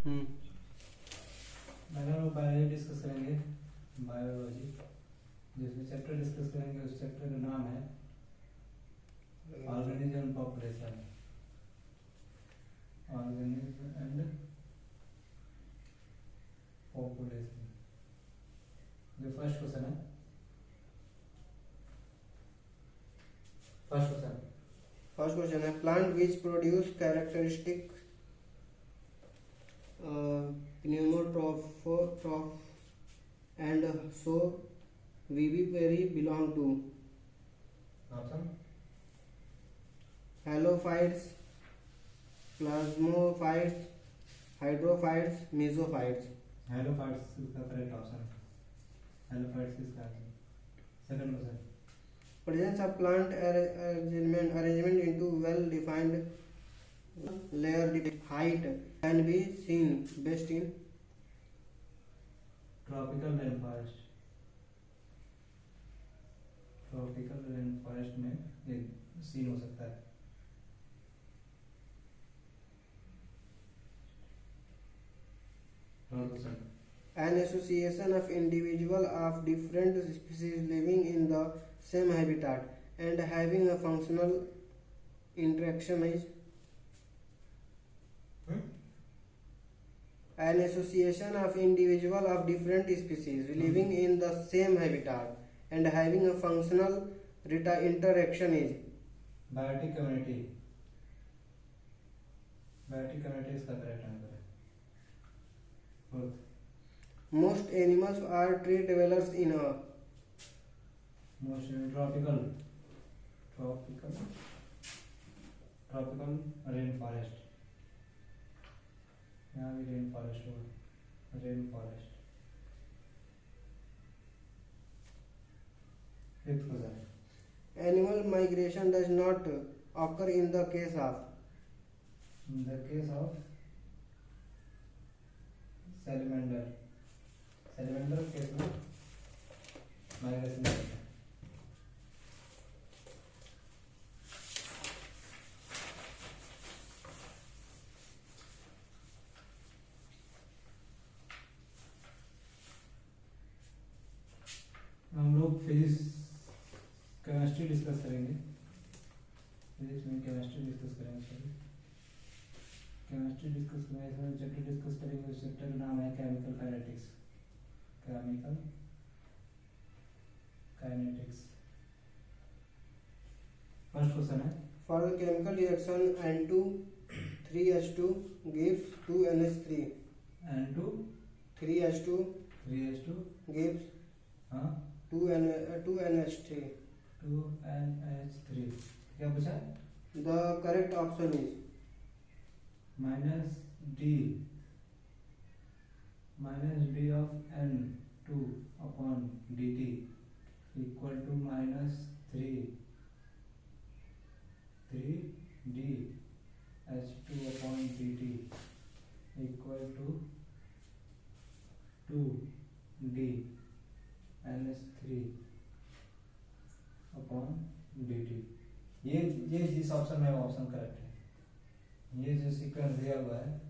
मैंने हम लोग बायोलॉजी डिस्कस करेंगे, बायोलॉजी, जिसमें चैप्टर डिस्कस करेंगे उस चैप्टर का नाम है organism population, organism and population. जो फर्स्ट क्वेश्चन है, फर्स्ट क्वेश्चन है plant which produce characteristic pneumotroph and so vivipary belong to option halophytes, plasmophytes, hydrophytes, mesophytes. Halophytes इसका करेक्ट ऑप्शन है, हेलोफाइट्स इसका answer. Second question, Presence of plant arrangement into well defined layer height can be seen best in tropical rain forest, tropical rain forest में ये scene हो सकता है। Third question, an association of individual of different species living in the same habitat and having a functional interaction is an association of individual of different species living in the same habitat and having a functional interaction is biotic community, biotic community इसका correct answer है। Fourth, most animals are tree dwellers in a most tropical, tropical tropical rain forest, यहाँ भी rain forest होगा, rain forest. Fifth question, animal migration does not occur in the case of in the case of salamander, salamander case में migration होता है। हम लोग physics chemistry discuss करेंगे, physics में केमिस्ट्री डिस्कस करेंगे, सॉरी केमिस्ट्री डिस्कस करेंगे, इसमें चैप्टर डिस्कस करेंगे, उस चैप्टर का नाम है chemical kinetics, chemical kinetics. First question है, for the chemical reaction N2 3H2 gives 2NH3 N2 3H2 3H2 gives हाँ 2NH3. 2NH3, क्या पूछा? The correct option is minus D of N2 upon dt equal to minus 3DH2 upon dt equal to 2DNH3 upon dt। ये जिस option में option correct है, ये जो sequence दिया हुआ है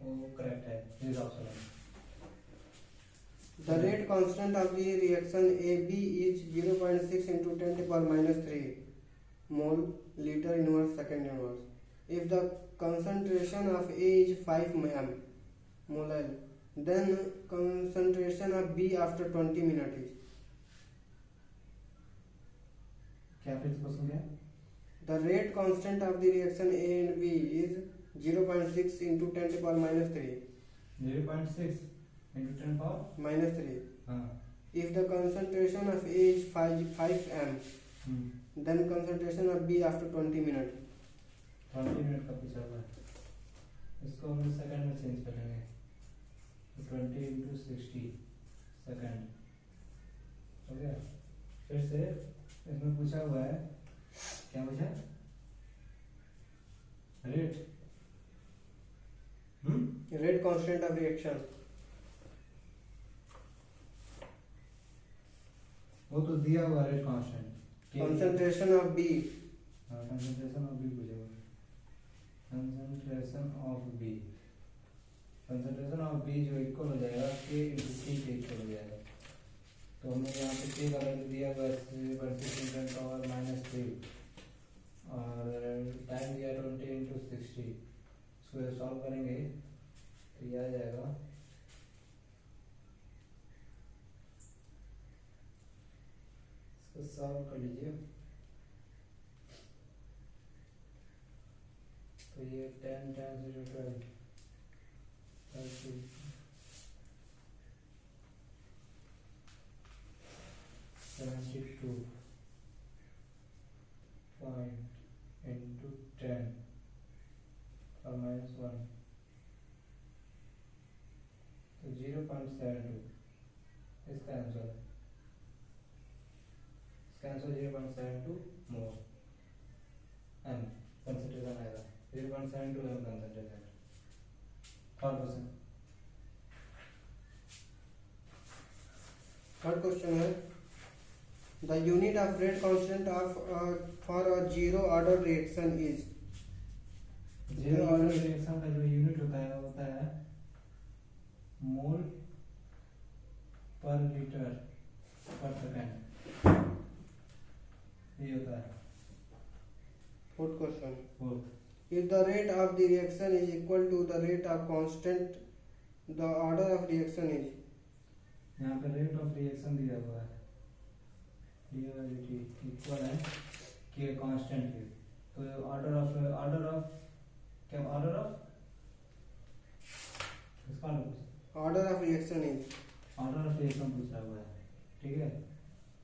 वो करेक्ट है, इस ऑप्शन में। the rate constant of the reaction AB is 0.6 into 10 to the power minus 3 mole liter inverse second inverse. If the concentration of A is 5 mole, then concentration of B after 20 minutes is क्या फिर question क्या? the rate constant of the reaction A and B is 0.6 into 10 to the power minus 3 0.6 into 10 power minus 3. हाँ If the concentration of A is 5 m, then concentration of B after 20 minutes. 20 minute का पूछा हुआ है, इसको हम second में change करेंगे, तो 20 into 60 सेकंड हो गया। फिर से इसमें पूछा हुआ है, क्या पूछा? Rate Rate constant of reaction. वो तो दिया हुआ rate constant, Concentration of B. Concentration of B पूछा हुआ है। Concentration of B, concentration of B जो इक्वल हो जाएगा के इंटू टी के इक्वल हो जाएगा। तो हमने यहाँ पे के का वैल्यू दिया पावर -3 और टाइम दिया 20 इंटू 60। इसको सॉल्व करेंगे तो ये आ जाएगा इसको सॉल्व कर लीजिए तो ये 10 टाइम्स 0 12 72 पॉइंट इंटू 10 और -1 तो 0.72 इसका आंसर 0.72 मोल एम कंसंट्रेशन आएगा 0.72 एम कंसंट्रेशन। थर्ड क्वेश्चन है the unit of rate constant of for a zero order reaction is. Zero order reaction का जो यूनिट होता है मोल पर लीटर पर सेकंड, ये होता है। Fourth question, fourth, if the rate of the reaction is equal to the rate of constant, the order of reaction is। यहाँ पे रेट ऑफ रिएक्शन दिया हुआ है डी इक्वल है के कांस्टेंट के, तो ऑर्डर ऑफ क्या ऑर्डर ऑफ इसका order of reaction is, order of reaction पूछा हुआ है, ठीक है।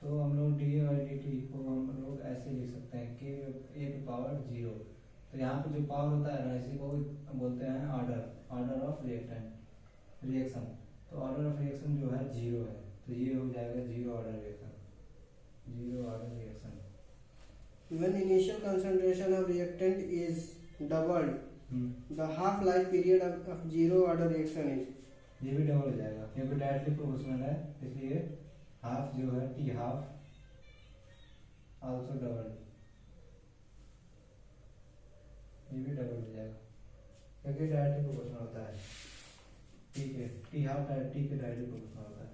तो हम लोग डी बाई डी टी को हम लोग ऐसे लिख सकते हैं कि ए की पावर 0। तो यहाँ पे जो पावर होता है ना इसी को बोलते हैं ऑर्डर ऑफ रिएक्शन। तो ऑर्डर ऑफ रिएक्शन जो है 0 है, तो ये हो जाएगा 0 order reaction. when initial concentration of reactant is doubled, the half life period of zero order reaction is। ये भी डबल हो जाएगा क्योंकि डायरेक्टली प्रोपोर्शनल है, इसलिए हाफ जो है टी हाफ आल्सो डबल, ये भी डबल हो जाएगा क्योंकि डायरेक्टली प्रोपोर्शनल होता है टी हाफ टी के डायरेक्टली प्रोपोर्शनल होता है।